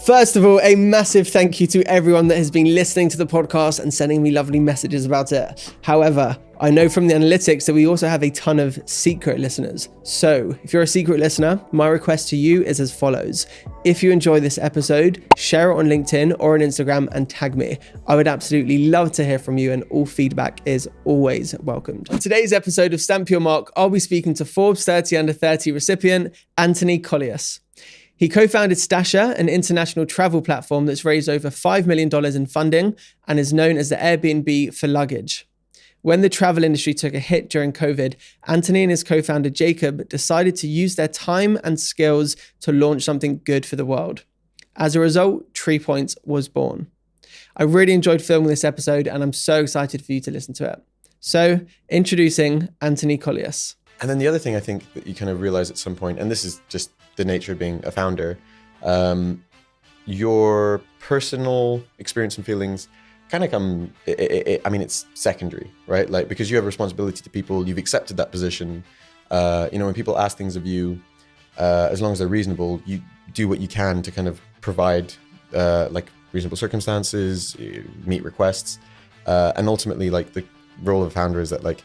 First of all, a massive thank you to everyone that has been listening to the podcast and sending me lovely messages about it. However, I know from the analytics that we also have a ton of secret listeners. So if you're a secret listener, my request to you is as follows. If you enjoy this episode, share it on LinkedIn or on Instagram and tag me. I would absolutely love to hear from you, and all feedback is always welcomed. On today's episode of Stamp Your Mark, I'll be speaking to Forbes 30 Under 30 recipient, Anthony Collias. He co-founded Stasher, an international travel platform that's raised over $5 million in funding and is known as the Airbnb for luggage. When the travel industry took a hit during COVID, Anthony and his co-founder Jacob decided to use their time and skills to launch something good for the world. As a result, TreePoints was born. I really enjoyed filming this episode and I'm so excited for you to listen to it. So, introducing Anthony Collias. And then the other thing I think that you kind of realize at some point, and this is just the nature of being a founder, your personal experience and feelings kind of come, it's secondary, right? Like, because you have a responsibility to people, you've accepted that position. When people ask things of you, as long as they're reasonable, you do what you can to kind of provide reasonable circumstances, meet requests. And ultimately, like, the role of a founder is that, like,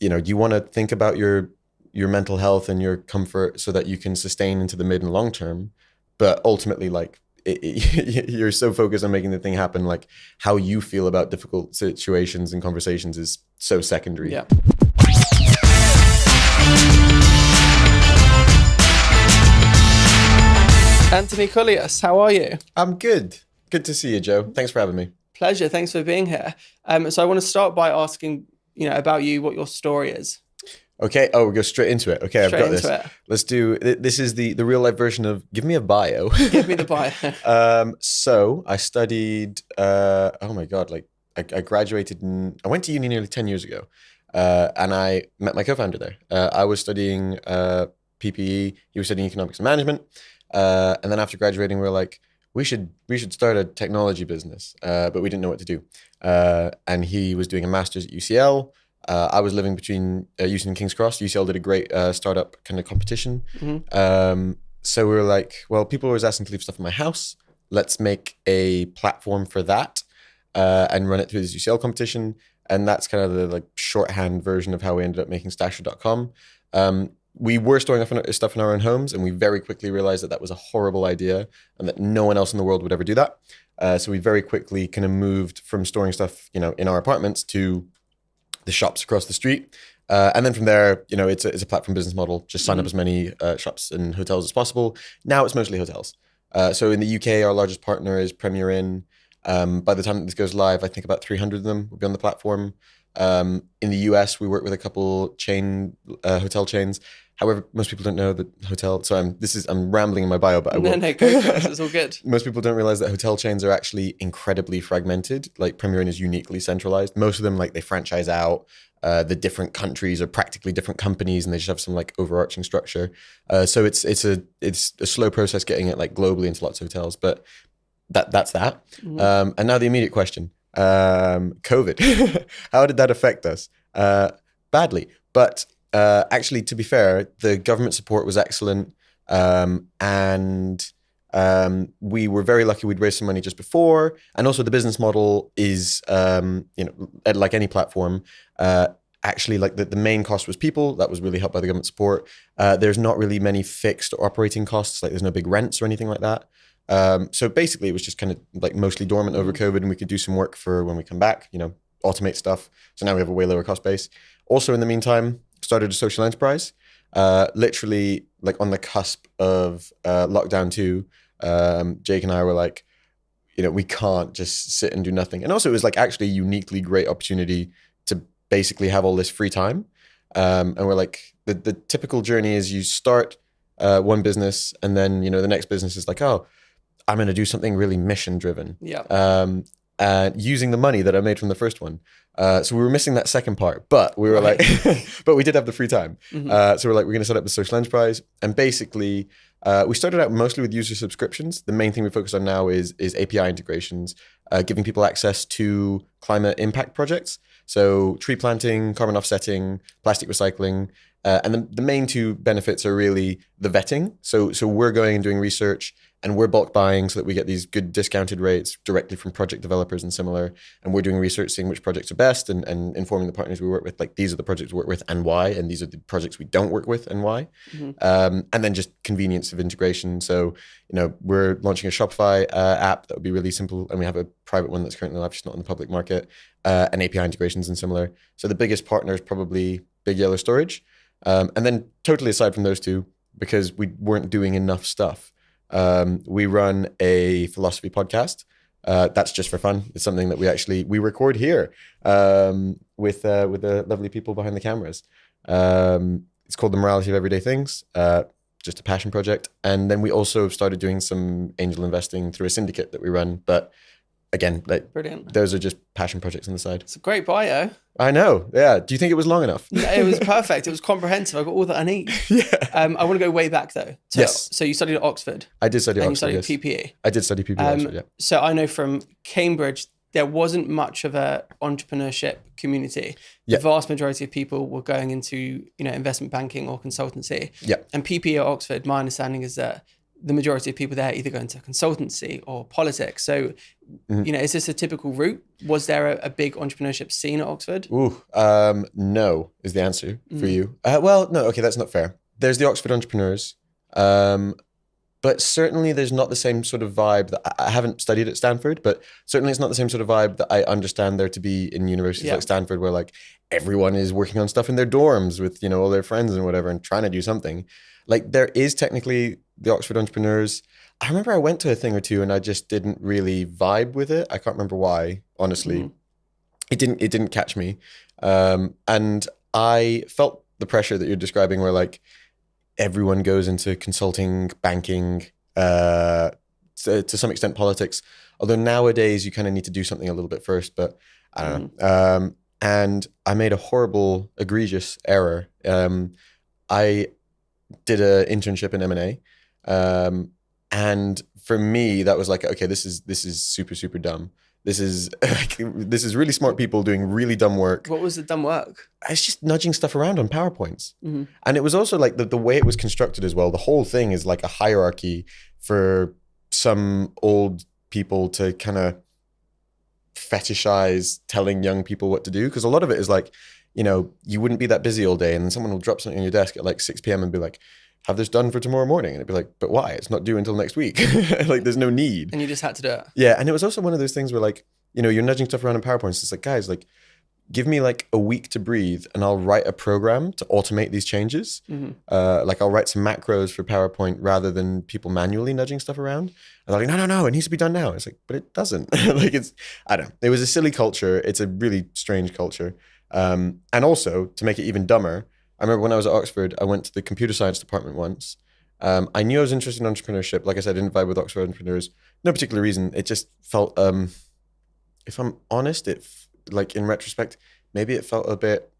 you want to think about your mental health and your comfort so that you can sustain into the mid and long term. But ultimately, like, you're so focused on making the thing happen, like how you feel about difficult situations and conversations is so secondary. Yeah. Anthony Collias, how are you? I'm good. Good to see you, Joe. Thanks for having me. Pleasure. Thanks for being here. So I want to start by asking, about you, what your story is. Okay. Oh, we'll go straight into it. Okay, Straight I've got this. it. Let's do. This is the real life version of give me a bio. Give me the bio. So I studied. Oh my God! Like I graduated. I went to uni nearly 10 years ago, and I met my co-founder there. I was studying PPE. He was studying economics and management. And then after graduating, we were like, we should start a technology business, but we didn't know what to do. And he was doing a master's at UCL. I was living between UCL and King's Cross. UCL did a great startup kind of competition. Mm-hmm. So we were like, well, people are always asking to leave stuff in my house. Let's make a platform for that and run it through this UCL competition. And that's kind of the like shorthand version of how we ended up making Stasher.com. We were storing stuff in our own homes, and we very quickly realized that that was a horrible idea and that no one else in the world would ever do that. So we very quickly kind of moved from storing stuff, in our apartments to the shops across the street. And then from there, it's a platform business model. Just sign up as many shops and hotels as possible. Now it's mostly hotels. So in the UK, our largest partner is Premier Inn. By the time that this goes live, I think about 300 of them will be on the platform. In the US, we work with a couple hotel chains. However, most people don't know that hotel. So I'm rambling in my bio, but I will. No, go for it. It's all good. Most people don't realize that hotel chains are actually incredibly fragmented. Like Premier Inn is uniquely centralized. Most of them, like, they franchise out. The different countries are practically different companies, and they just have some like overarching structure. So it's a slow process getting it like globally into lots of hotels. But that's that. Mm-hmm. And now the immediate question: COVID. How did that affect us? Badly, but. Actually, to be fair, the government support was excellent, and we were very lucky. We'd raised some money just before, and also the business model is, like any platform, actually, like the main cost was people. That was really helped by the government support. There's not really many fixed or operating costs. Like there's no big rents or anything like that. So basically, it was just kind of like mostly dormant over COVID, and we could do some work for when we come back. Automate stuff. So now we have a way lower cost base. Also, in the meantime, started a social enterprise, literally like on the cusp of lockdown 2. Jake and I were like, we can't just sit and do nothing. And also it was like actually a uniquely great opportunity to basically have all this free time. And we're like, the typical journey is you start one business and then, the next business is like, oh, I'm going to do something really mission driven. Yeah. Using the money that I made from the first one. So we were missing that second part, but we were like, but we did have the free time. Mm-hmm. So we're like, we're going to set up the social enterprise. And basically, we started out mostly with user subscriptions. The main thing we focus on now is API integrations, giving people access to climate impact projects. So tree planting, carbon offsetting, plastic recycling. And the main two benefits are really the vetting. So we're going and doing research And we're bulk buying so that we get these good discounted rates directly from project developers and similar. And we're doing research, seeing which projects are best and informing the partners we work with, like these are the projects we work with and why, and these are the projects we don't work with and why. And then just convenience of integration. So, we're launching a Shopify app that would be really simple. And we have a private one that's currently live, just not in the public market, and API integrations and similar. So the biggest partner is probably Big Yellow Storage. And then totally aside from those two, because we weren't doing enough stuff, we run a philosophy podcast. That's just for fun. It's something that we record here with the lovely people behind the cameras. It's called The Morality of Everyday Things, just a passion project. And then we also have started doing some angel investing through a syndicate that we run. But again, brilliant. Those are just passion projects on the side. It's a great bio. I know. Yeah. Do you think it was long enough? No, it was perfect. It was comprehensive. I got all that I need. Yeah. I want to go way back though. Yes. So you studied at Oxford. I did study at Oxford. And you studied PPE. I did study PPE at Oxford, yeah. So I know from Cambridge, there wasn't much of a entrepreneurship community. Yeah. The vast majority of people were going into, investment banking or consultancy. Yeah. And PPE at Oxford, my understanding is that the majority of people there either go into consultancy or politics. So, is this a typical route? Was there a big entrepreneurship scene at Oxford? No is the answer for you. Well, no, okay, that's not fair. There's the Oxford entrepreneurs, but certainly there's not the same sort of vibe that I haven't studied at Stanford, but certainly it's not the same sort of vibe that I understand there to be in universities like Stanford, where like everyone is working on stuff in their dorms with, all their friends and whatever and trying to do something. Like there is technically the Oxford entrepreneurs. I remember I went to a thing or two and I just didn't really vibe with it. I can't remember why, honestly. It didn't catch me. And I felt the pressure that you're describing where like everyone goes into consulting, banking, to some extent politics. Although nowadays you kind of need to do something a little bit first, but I don't know. And I made a horrible, egregious error. I did an internship in M&A. And for me, that was like, okay, this is super, super dumb. This is really smart people doing really dumb work. What was the dumb work? It's just nudging stuff around on PowerPoints. And it was also like the way it was constructed as well. The whole thing is like a hierarchy for some old people to kind of fetishize telling young people what to do. Because a lot of it is like, you wouldn't be that busy all day and then someone will drop something on your desk at like 6 p.m. and be like, have this done for tomorrow morning. And it'd be like, but why? It's not due until next week. Like there's no need. And you just had to do it. Yeah. And it was also one of those things where like, you're nudging stuff around in PowerPoints. It's like, guys, like give me like a week to breathe and I'll write a program to automate these changes. Like I'll write some macros for PowerPoint rather than people manually nudging stuff around. And they're like, no, it needs to be done now. It's like, but it doesn't. Like I don't know. It was a silly culture. It's a really strange culture. And also to make it even dumber, I remember when I was at Oxford, I went to the computer science department once. I knew I was interested in entrepreneurship. Like I said, I didn't vibe with Oxford entrepreneurs. No particular reason. It just felt, if I'm honest, like in retrospect, maybe it felt a bit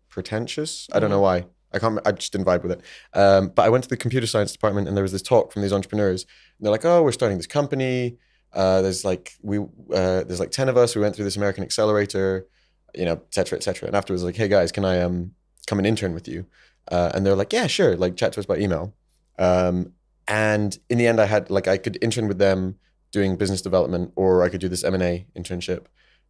pretentious. I don't know why. I just didn't vibe with it. But I went to the computer science department and there was this talk from these entrepreneurs. And they're like, oh, we're starting this company. There's like 10 of us. We went through this American accelerator, et cetera, et cetera. And afterwards, like, hey guys, can I come and intern with you? And they're like, yeah, sure. Like chat to us by email. And in the end, I could intern with them doing business development, or I could do this M&A internship.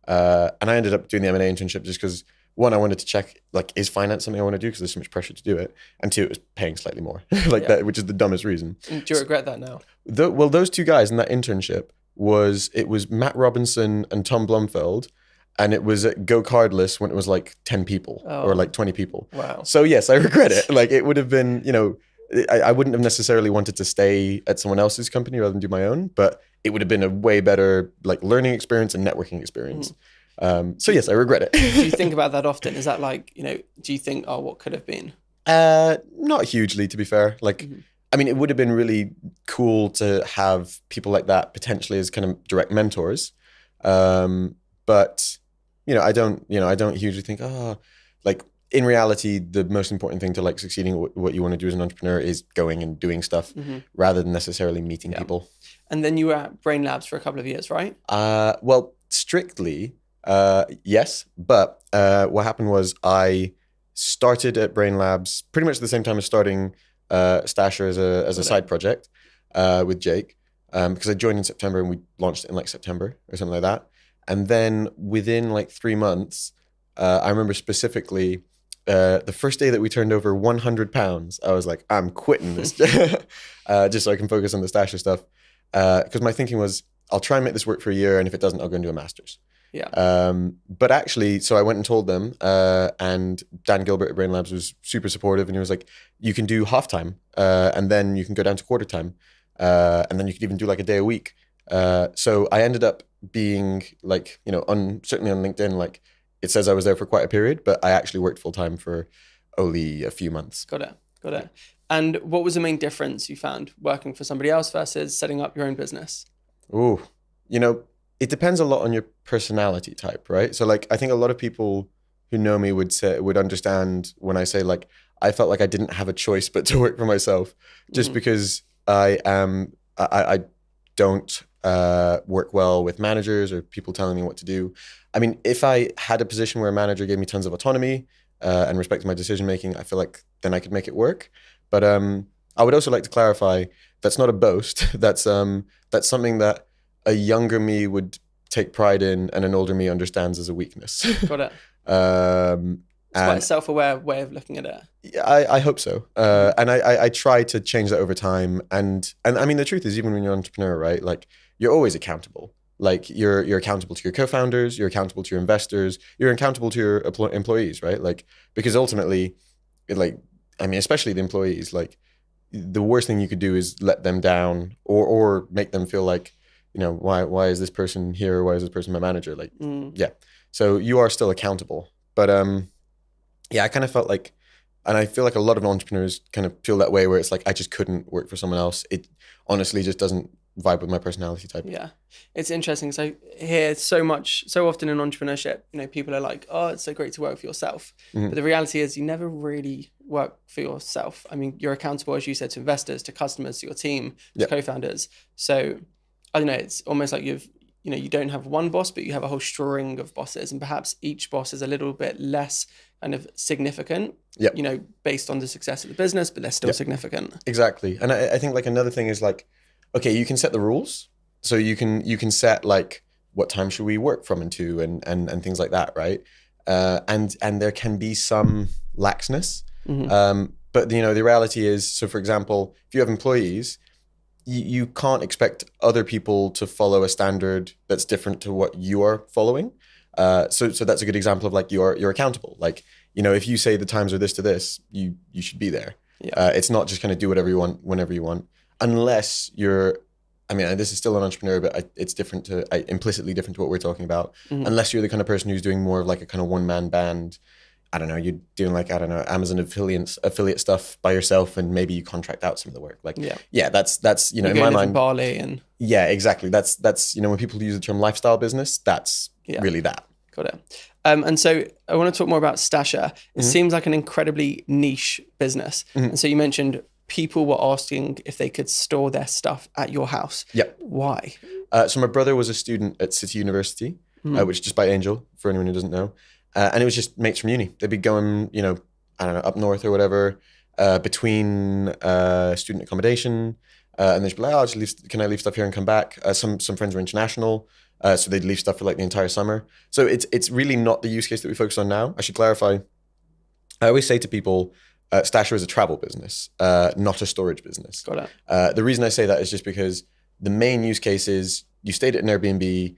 And I ended up doing the M&A internship just because, one, I wanted to check, like, is finance something I want to do? Because there's so much pressure to do it. And two, it was paying slightly more, that, which is the dumbest reason. And do you regret that now? Well, those two guys in that internship was Matt Robinson and Tom Blumfeld. And it was at Go Cardless when it was like 10 people or like 20 people. Wow. So yes, I regret it. Like it would have been, I wouldn't have necessarily wanted to stay at someone else's company rather than do my own, but it would have been a way better like learning experience and networking experience. So yes, I regret it. Do you think about that often? Is that like, do you think, oh, what could have been? Not hugely, to be fair. Like, I mean, it would have been really cool to have people like that potentially as kind of direct mentors. But I don't hugely think, like in reality, the most important thing to like succeeding what you want to do as an entrepreneur is going and doing stuff rather than necessarily meeting people. And then you were at Brain Labs for a couple of years, right? Well, strictly, yes. But what happened was I started at Brain Labs pretty much at the same time as starting Stasher as a side project. with Jake, because I joined in September and we launched it in like September or something like that. And then within like 3 months, I remember specifically the first day that we turned over £100, I was like, I'm quitting this just so I can focus on the Stasher stuff. Because my thinking was, I'll try and make this work for a year, and if it doesn't, I'll go and do a master's. Yeah. But actually, so I went and told them, and Dan Gilbert at Brain Labs was super supportive, and he was like, you can do half time, and then you can go down to quarter time, and then you could even do like a day a week. So I ended up being like, certainly on LinkedIn, like it says I was there for quite a period, but I actually worked full time for only a few months. Got it. And what was the main difference you found working for somebody else versus setting up your own business? Ooh, it depends a lot on your personality type, right? So like, I think a lot of people who know me would understand when I say like, I felt like I didn't have a choice but to work for myself, just because I don't work well with managers or people telling me what to do. I mean, if I had a position where a manager gave me tons of autonomy and respected my decision making, I feel like then I could make it work. But I would also like to clarify, that's not a boast. That's something that a younger me would take pride in, and an older me understands as a weakness. Got it. It's quite a self-aware way of looking at it. I hope so. And I try to change that over time. And I mean, the truth is, even when you're an entrepreneur, right? Like, you're always accountable. Like, you're accountable to your co-founders, you're accountable to your investors, you're accountable to your employees, right? Like, because ultimately, especially the employees, like, the worst thing you could do is let them down or make them feel like, why is this person here? Why is this person my manager? Like, yeah. So you are still accountable. But I kind of felt like, and I feel like a lot of entrepreneurs kind of feel that way, where it's like, I just couldn't work for someone else. It honestly just doesn't vibe with my personality type. Yeah. It's interesting. So here, so often in entrepreneurship, people are like, oh, it's so great to work for yourself. Mm-hmm. But the reality is you never really work for yourself. I mean, you're accountable, as you said, to investors, to customers, to your team, to co-founders. So I don't know, it's almost like you don't have one boss, but you have a whole string of bosses, and perhaps each boss is a little bit less kind of significant, based on the success of the business, but they're still significant. Exactly. And I think like another thing is like, okay, you can set the rules. So you can set like, what time should we work from and to, and things like that, right? And there can be some laxness. Mm-hmm. But the reality is, so for example, if you have employees, you can't expect other people to follow a standard that's different to what you are following. So that's a good example of like, you're accountable. Like, if you say the times are this to this, you should be there. Yeah. It's not just kind of do whatever you want, whenever you want, unless you're, this is still an entrepreneur, but it's different implicitly different to what we're talking about. Mm-hmm. Unless you're the kind of person who's doing more of like a kind of one-man band. I don't know, you're doing like, Amazon affiliate stuff by yourself, and maybe you contract out some of the work. Like, that's in my mind. Bali and yeah, exactly. That's when people use the term lifestyle business, that's really that. Got it. And so I want to talk more about Stasher. It seems like an incredibly niche business. Mm-hmm. And so you mentioned people were asking if they could store their stuff at your house. Yeah. Why? So my brother was a student at City University, which is just by Angel, for anyone who doesn't know. And it was just mates from uni. They'd be going, up north or whatever, between student accommodation. And they'd be like, can I leave stuff here and come back? Some friends were international, so they'd leave stuff for like the entire summer. So it's really not the use case that we focus on now. I should clarify. I always say to people, Stasher is a travel business, not a storage business. Got it. The reason I say that is just because the main use case is you stayed at an Airbnb,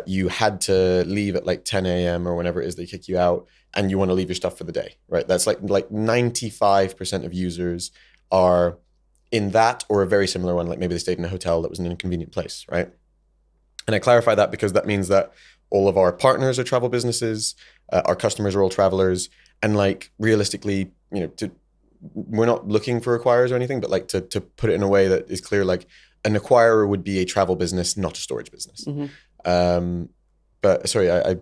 you had to leave at like 10 a.m. or whenever it is they kick you out, and you want to leave your stuff for the day, right? That's like 95% of users are in that or a very similar one, like maybe they stayed in a hotel that was in an inconvenient place, right? And I clarify that because that means that all of our partners are travel businesses, our customers are all travelers, and like realistically, we're not looking for acquirers or anything, but like to put it in a way that is clear, like an acquirer would be a travel business, not a storage business. Mm-hmm. But sorry, I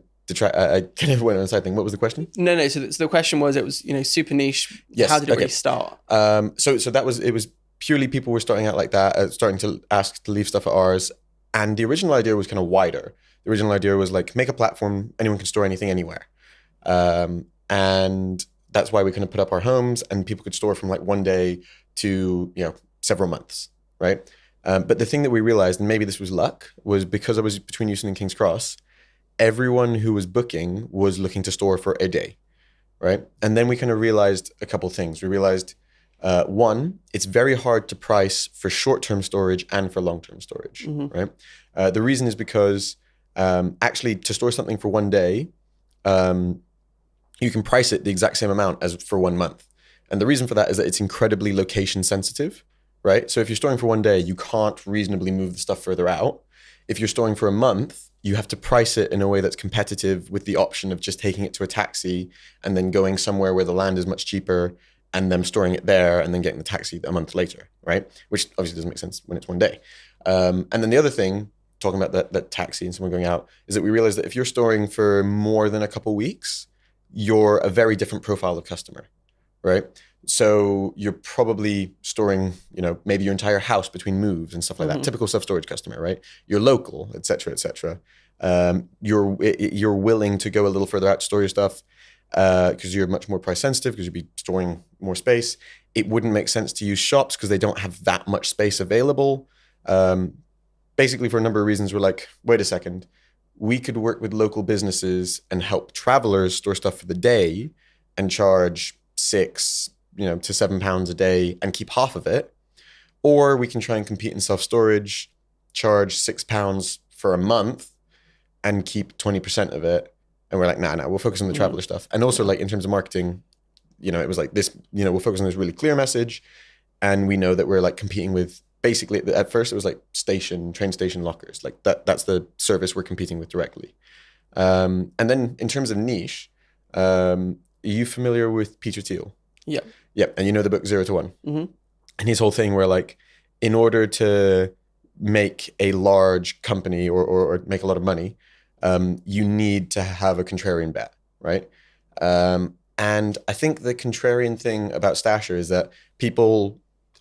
kind of went on a side thing. What was the question? No. So the question was, it was, super niche. Yes. How did it really start? So it was purely people were starting out like that, starting to ask to leave stuff at ours. And the original idea was kind of wider. The original idea was like, make a platform, anyone can store anything anywhere. And that's why we kind of put up our homes, and people could store from like one day to, several months. right? But the thing that we realized, and maybe this was luck, was because I was between Euston and King's Cross, everyone who was booking was looking to store for a day, right? And then we kind of realized a couple things. We realized, one, it's very hard to price for short-term storage and for long-term storage, right? The reason is because actually to store something for one day, you can price it the exact same amount as for 1 month. And the reason for that is that it's incredibly location sensitive, right? So if you're storing for one day, you can't reasonably move the stuff further out. If you're storing for a month, you have to price it in a way that's competitive with the option of just taking it to a taxi and then going somewhere where the land is much cheaper and then storing it there and then getting the taxi a month later, right? Which obviously doesn't make sense when it's one day. And then the other thing, talking about that taxi and someone going out, is that we realized that if you're storing for more than a couple weeks, you're a very different profile of customer, right? So you're probably storing, maybe your entire house between moves and stuff like that. Typical self-storage customer, right? You're local, et cetera, et cetera. You're willing to go a little further out to store your stuff because you're much more price sensitive because you'd be storing more space. It wouldn't make sense to use shops because they don't have that much space available. Basically, for a number of reasons, we're like, wait a second. We could work with local businesses and help travelers store stuff for the day and charge £6 to £7 a day and keep half of it. Or we can try and compete in self-storage, charge £6 for a month and keep 20% of it. And we're like, nah, we'll focus on the traveler stuff. And also like in terms of marketing, it was like this, we'll focus on this really clear message. And we know that we're like competing with basically at first it was like train station lockers. Like that's the service we're competing with directly. And then in terms of niche, are you familiar with Peter Thiel? Yeah. Yeah. And you know the book 0 to 1. And his whole thing where like, in order to make a large company or make a lot of money, you need to have a contrarian bet, right? And I think the contrarian thing about Stasher is that people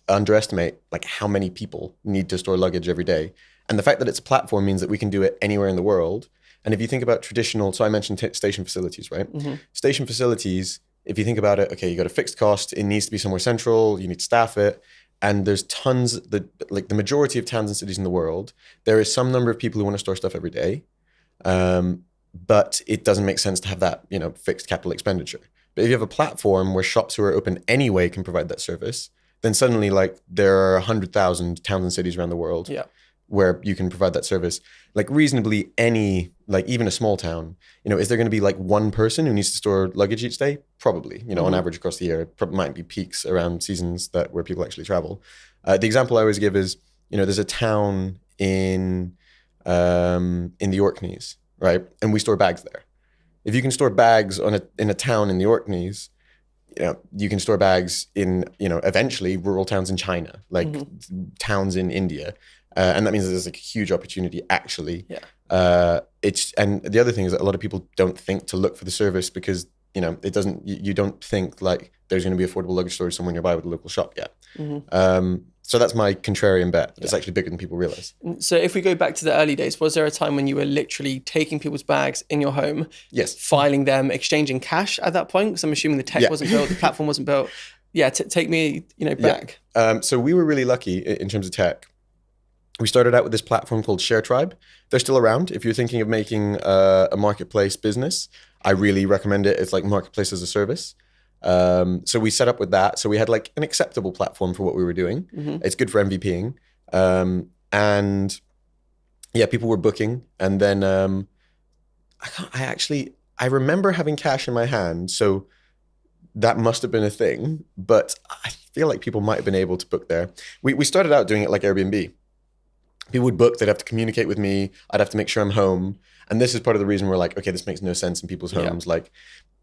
underestimate like how many people need to store luggage every day. And the fact that it's a platform means that we can do it anywhere in the world. And if you think about traditional, so I mentioned station facilities, right? Station facilities, if you think about it, okay, you got a fixed cost, it needs to be somewhere central, you need to staff it. And there's tons, the majority of towns and cities in the world, there is some number of people who want to store stuff every day. But it doesn't make sense to have that, fixed capital expenditure. But if you have a platform where shops who are open anyway can provide that service, then suddenly like there are 100,000 towns and cities around the world where you can provide that service. Like reasonably any, like even a small town, is there going to be like one person who needs to store luggage each day? Probably, on average across the year. It probably might be peaks around seasons where people actually travel. The example I always give is, there's a town in the Orkneys, right? And we store bags there. If you can store bags in a town in the Orkneys, you can store bags in, eventually rural towns in China, like towns in India. And that means there's like a huge opportunity actually. And the other thing is that a lot of people don't think to look for the service because, you don't think like there's going to be affordable luggage storage somewhere nearby with a local shop yet. So that's my contrarian bet. It's actually bigger than people realize. So if we go back to the early days, was there a time when you were literally taking people's bags in your home, yes, filing them, exchanging cash at that point? Because I'm assuming the tech wasn't built, the platform wasn't built. Take me, back. So we were really lucky in terms of tech. We started out with this platform called ShareTribe. They're still around. If you're thinking of making a marketplace business, I really recommend it. It's like marketplace as a service. So we set up with that. So we had like an acceptable platform for what we were doing. It's good for MVPing. And people were booking. And then I remember having cash in my hand. So that must have been a thing. But I feel like people might have been able to book there. We started out doing it like Airbnb. People would book, they'd have to communicate with me. I'd have to make sure I'm home. And this is part of the reason we're like, okay, this makes no sense in people's homes. Like,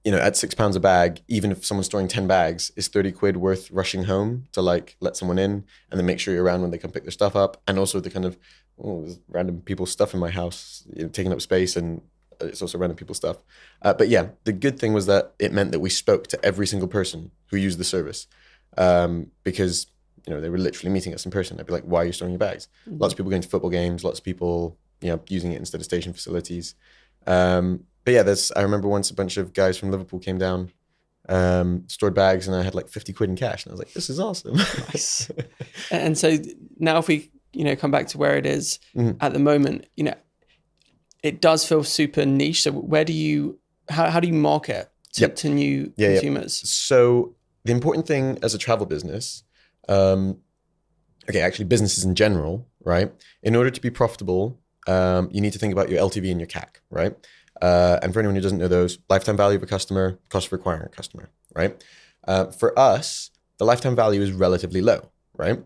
at £6 a bag, even if someone's storing 10 bags, is 30 quid worth rushing home to like let someone in and then make sure you're around when they come pick their stuff up. And also the kind of, there's random people's stuff in my house, taking up space, and it's also random people's stuff. But the good thing was that it meant that we spoke to every single person who used the service because they were literally meeting us in person. I'd be like, why are you storing your bags? Lots of people going to football games, lots of people, using it instead of station facilities. I remember once a bunch of guys from Liverpool came down stored bags, and I had like 50 quid in cash. And I was like, this is awesome. Nice. And so now if we, come back to where it is at the moment, it does feel super niche. So how do you market to new consumers? Yep. So the important thing as a travel business, actually businesses in general, right? In order to be profitable, you need to think about your LTV and your CAC, right? And for anyone who doesn't know those, lifetime value of a customer, cost of acquiring a customer, right? For us, the lifetime value is relatively low, right?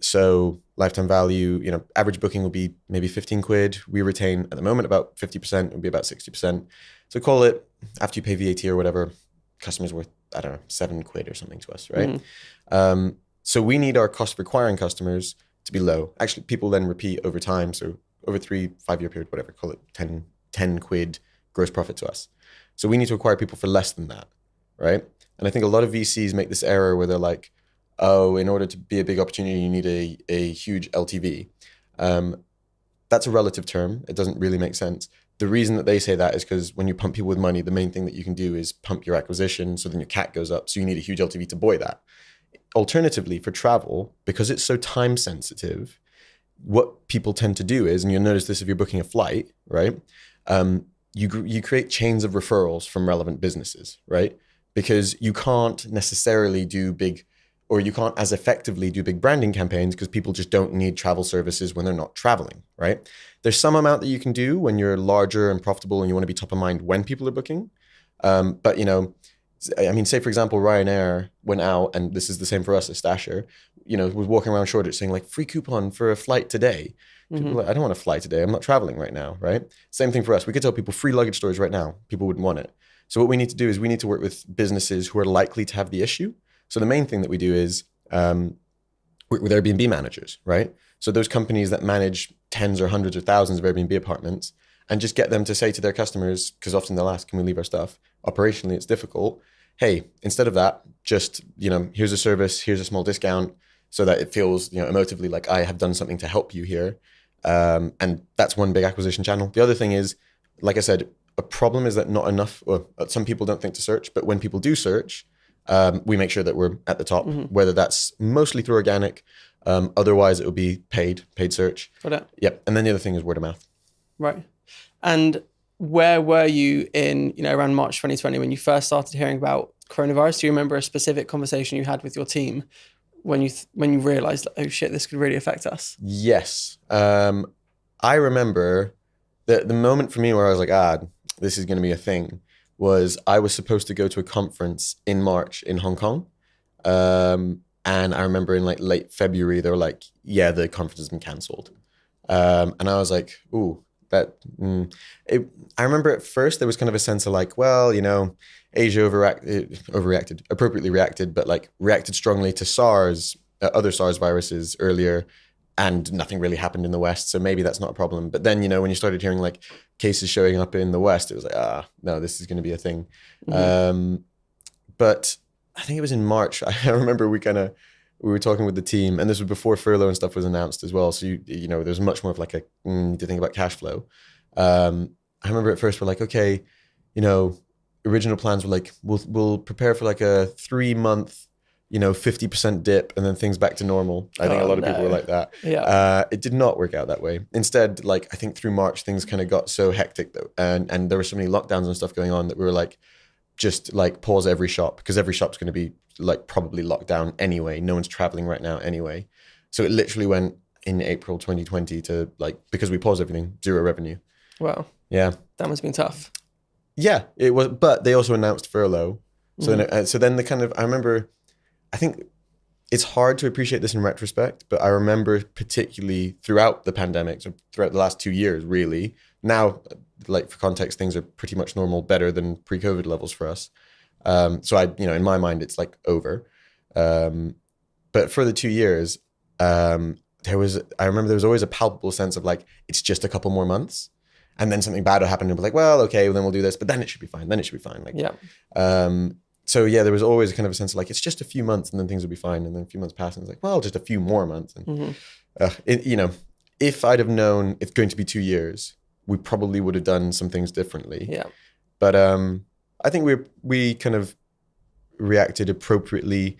So lifetime value, average booking will be maybe 15 quid. We retain at the moment about 50%, it would be about 60%. So call it, after you pay VAT or whatever, customers worth, I don't know, 7 quid or something to us, right? So we need our cost of acquiring customers to be low. Actually, people then repeat over time. So over 3-5 year period, whatever, call it 10 quid gross profit to us. So we need to acquire people for less than that, right? And I think a lot of VCs make this error where they're like, oh, in order to be a big opportunity, you need a huge LTV. That's a relative term. It doesn't really make sense. The reason that they say that is because when you pump people with money, the main thing that you can do is pump your acquisition, so then your CAC goes up. So you need a huge LTV to buoy that. Alternatively, for travel, because it's so time sensitive, what people tend to do is, and you'll notice this if you're booking a flight, right? You create chains of referrals from relevant businesses, right? Because you can't necessarily do big, or you can't as effectively do big branding campaigns because people just don't need travel services when they're not traveling, right? There's some amount that you can do when you're larger and profitable and you want to be top of mind when people are booking. But say for example, Ryanair went out, and this is the same for us at Stasher, was walking around Shoreditch saying like free coupon for a flight today. People were like, I don't want to fly today. I'm not traveling right now, right? Same thing for us. We could tell people free luggage storage right now. People wouldn't want it. So what we need to do is we need to work with businesses who are likely to have the issue. So the main thing that we do is work with Airbnb managers, right? So those companies that manage tens or hundreds or thousands of Airbnb apartments, and just get them to say to their customers, because often they'll ask, can we leave our stuff? Operationally, it's difficult. Hey, instead of that, just, here's a service, here's a small discount, so that it feels, emotively like I have done something to help you here. And that's one big acquisition channel. The other thing is, like I said, a problem is that not enough, or some people don't think to search, but when people do search, we make sure that we're at the top, whether that's mostly through organic, otherwise it will be paid search. Got it. Yep. And then the other thing is word of mouth. Right. And where were you in, around March 2020 when you first started hearing about coronavirus? Do you remember a specific conversation you had with your team when you realized, oh shit, this could really affect us? Yes. I remember the moment for me where I was like, this is going to be a thing, was I was supposed to go to a conference in March in Hong Kong. And I remember in like late February, they were like, yeah, the conference has been canceled. And I was like, ooh, I remember at first there was kind of a sense of like, well, Asia appropriately reacted, but like reacted strongly to SARS, other SARS viruses earlier, and nothing really happened in the West. So maybe that's not a problem. But then, when you started hearing like cases showing up in the West, it was like, no, this is going to be a thing. But I think it was in March. I remember we were talking with the team, and this was before furlough and stuff was announced as well. So, there's much more of like to think about cash flow. I remember at first we're like, okay, original plans were like, we'll prepare for like a 3-month, 50% dip and then things back to normal. I think a lot of people were like that. Yeah. It did not work out that way. Instead, like I think through March, things kind of got so hectic and there were so many lockdowns and stuff going on that we were like, just like pause every shop, because every shop's going to be like probably locked down anyway. No one's traveling right now anyway. So it literally went in April 2020 to like, because we paused everything, 0 revenue. Wow. Yeah. That must have been tough. Yeah, it was, but they also announced furlough. So then I remember, I think it's hard to appreciate this in retrospect, but I remember particularly throughout the pandemic, so throughout the last 2 years, really. Now, like for context, things are pretty much normal, better than pre-COVID levels for us. So in my mind, it's like over. But for the 2 years, I remember there was always a palpable sense of like, it's just a couple more months. And then something bad will happen and be like, well, okay, well, then we'll do this, but then it should be fine. Like, yeah. So yeah, there was always kind of a sense of like, it's just a few months and then things will be fine. And then a few months pass and it's like, well, just a few more months. And, if I'd have known it's going to be 2 years, we probably would have done some things differently. Yeah. But I think we kind of reacted appropriately,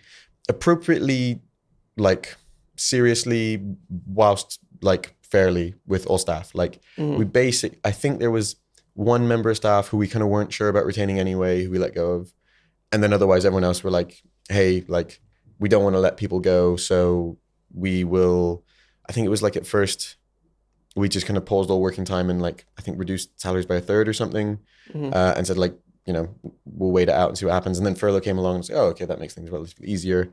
like seriously, whilst like fairly with all staff. Like I think there was one member of staff who we kind of weren't sure about retaining anyway, who we let go of. And then otherwise everyone else were like, hey, like we don't want to let people go. So we will, I think it was like at first we just kind of paused all working time and like, I think reduced salaries by a third or something, and said like, you know, we'll wait it out and see what happens. And then furlough came along and said, oh, okay, that makes things relatively easier.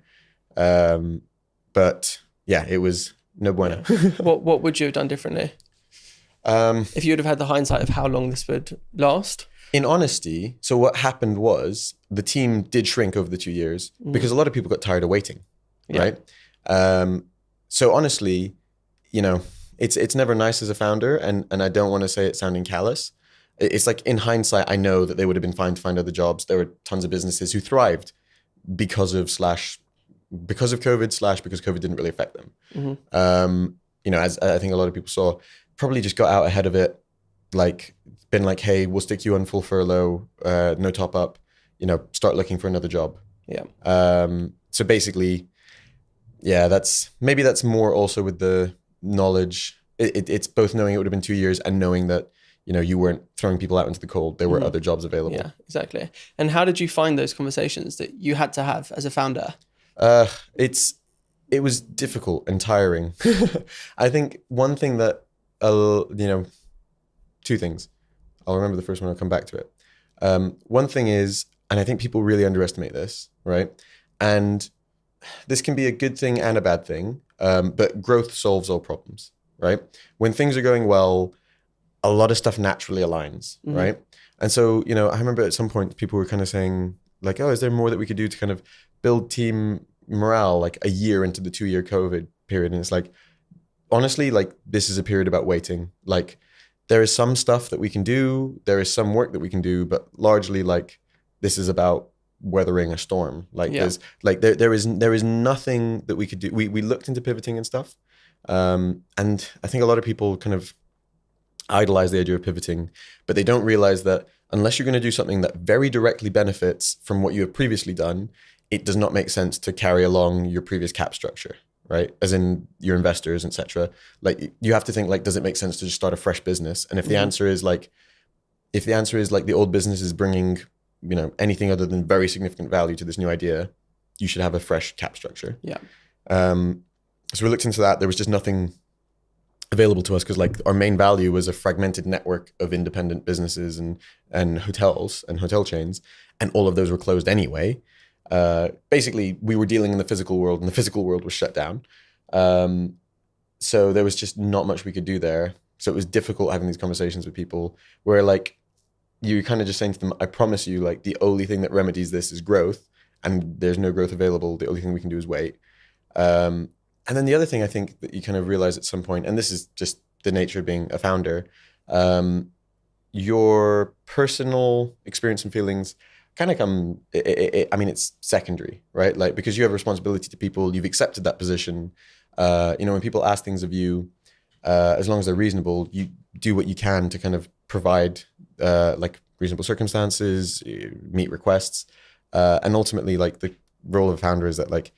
But yeah, it was no bueno. Yeah. What would you have done differently? If you would have had the hindsight of how long this would last? In honesty, so what happened was the team did shrink over the 2 years because a lot of people got tired of waiting, right? So honestly, you know, it's never nice as a founder, and I don't want to say it sounding callous. It's like in hindsight, I know that they would have been fine to find other jobs. There were tons of businesses who thrived because of COVID / because COVID didn't really affect them. You know, as I think a lot of people saw, probably just got out ahead of it, like been like, hey, we'll stick you on full furlough, no top up, you know, start looking for another job. Yeah. So basically, yeah, that's more also with the knowledge. It's both knowing it would have been 2 years and knowing that, you know, you weren't throwing people out into the cold. There were other jobs available. Yeah, exactly. And how did you find those conversations that you had to have as a founder? It was difficult and tiring. I think one thing that, you know, two things. I'll remember the first one, I'll come back to it. One thing is, and I think people really underestimate this, right? And this can be a good thing and a bad thing, but growth solves all problems, right? When things are going well, a lot of stuff naturally aligns, right? And so, you know, I remember at some point people were kind of saying like, oh, is there more that we could do to kind of build team morale like a year into the 2 year COVID period? And it's like, honestly, like this is a period about waiting. Like there is some stuff that we can do, there is some work that we can do, but largely like this is about weathering a storm. Like there's like there is nothing that we could do. We looked into pivoting and stuff. And I think a lot of people kind of idolize the idea of pivoting, but they don't realize that unless you're going to do something that very directly benefits from what you have previously done, it does not make sense to carry along your previous cap structure, right? As in your investors, etc. Like you have to think like, does it make sense to just start a fresh business? And if the answer is like the old business is bringing, you know, anything other than very significant value to this new idea, you should have a fresh cap structure. Yeah. So we looked into that. There was just nothing available to us because like our main value was a fragmented network of independent businesses and hotels and hotel chains, and all of those were closed anyway. Basically, we were dealing in the physical world, and the physical world was shut down. So there was just not much we could do there. So it was difficult having these conversations with people where like you kind of just saying to them, I promise you, like the only thing that remedies this is growth, and there's no growth available. The only thing we can do is wait. And then the other thing I think that you kind of realize at some point, and this is just the nature of being a founder, your personal experience and feelings kind of come, I mean, it's secondary, right? Like, because you have a responsibility to people, you've accepted that position. You know, when people ask things of you, as long as they're reasonable, you do what you can to kind of provide like reasonable circumstances, meet requests. And ultimately, like the role of a founder is that like,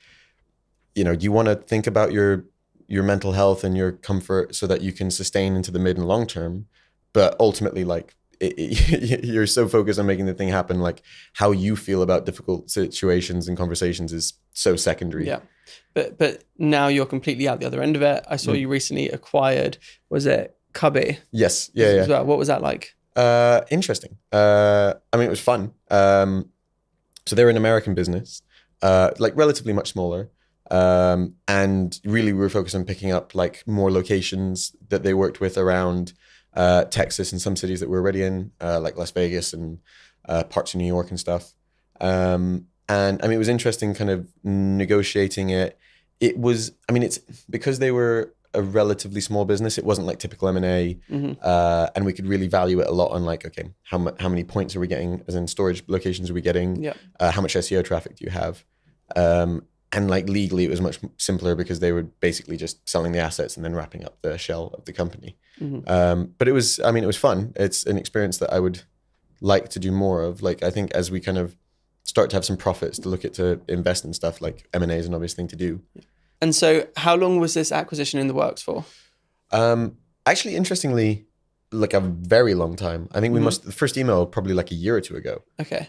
you know, you want to think about your mental health and your comfort so that you can sustain into the mid and long term. But ultimately, like you're so focused on making the thing happen, like how you feel about difficult situations and conversations is so secondary. Yeah. But now you're completely out the other end of it. I saw you recently acquired, was it Cubby? Yes. Yeah. As well. What was that like? Interesting. I mean, it was fun. So they're an American business, like relatively much smaller. And really we were focused on picking up like more locations that they worked with around Texas and some cities that we're already in, like Las Vegas and parts of New York and stuff. And I mean, it was interesting kind of negotiating it. It was, I mean, it's because they were a relatively small business, it wasn't like typical M&A, and we could really value it a lot on like, okay, how many points are we getting, as in storage locations are we getting? Yeah. How much SEO traffic do you have? And like legally, it was much simpler because they were basically just selling the assets and then wrapping up the shell of the company. But it was, I mean, it was fun. It's an experience that I would like to do more of. Like, I think as we kind of start to have some profits to look at to invest in stuff, like M&A is an obvious thing to do. And so how long was this acquisition in the works for? Actually, interestingly, like a very long time. I think the first email probably like a year or two ago. Okay.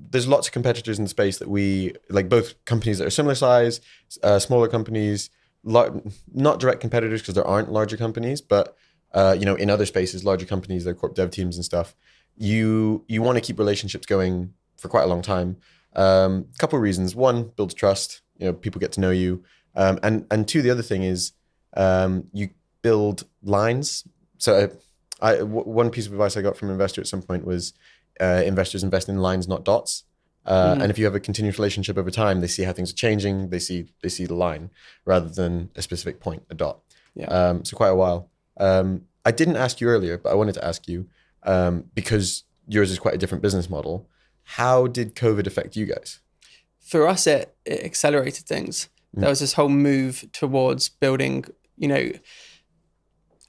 There's lots of competitors in the space that we like, both companies that are similar size, smaller companies, not direct competitors because there aren't larger companies, but in other spaces, larger companies, their corp dev teams and stuff. You want to keep relationships going for quite a long time. Couple of reasons. One, builds trust. People get to know you, and two, the other thing is you build lines. So one piece of advice I got from an investor at some point was investors invest in lines, not dots. And if you have a continuous relationship over time, they see how things are changing. They see the line rather than a specific point, a dot. Yeah. So quite a while. I didn't ask you earlier, but I wanted to ask you because yours is quite a different business model. How did COVID affect you guys? For us, it accelerated things. There was this whole move towards building,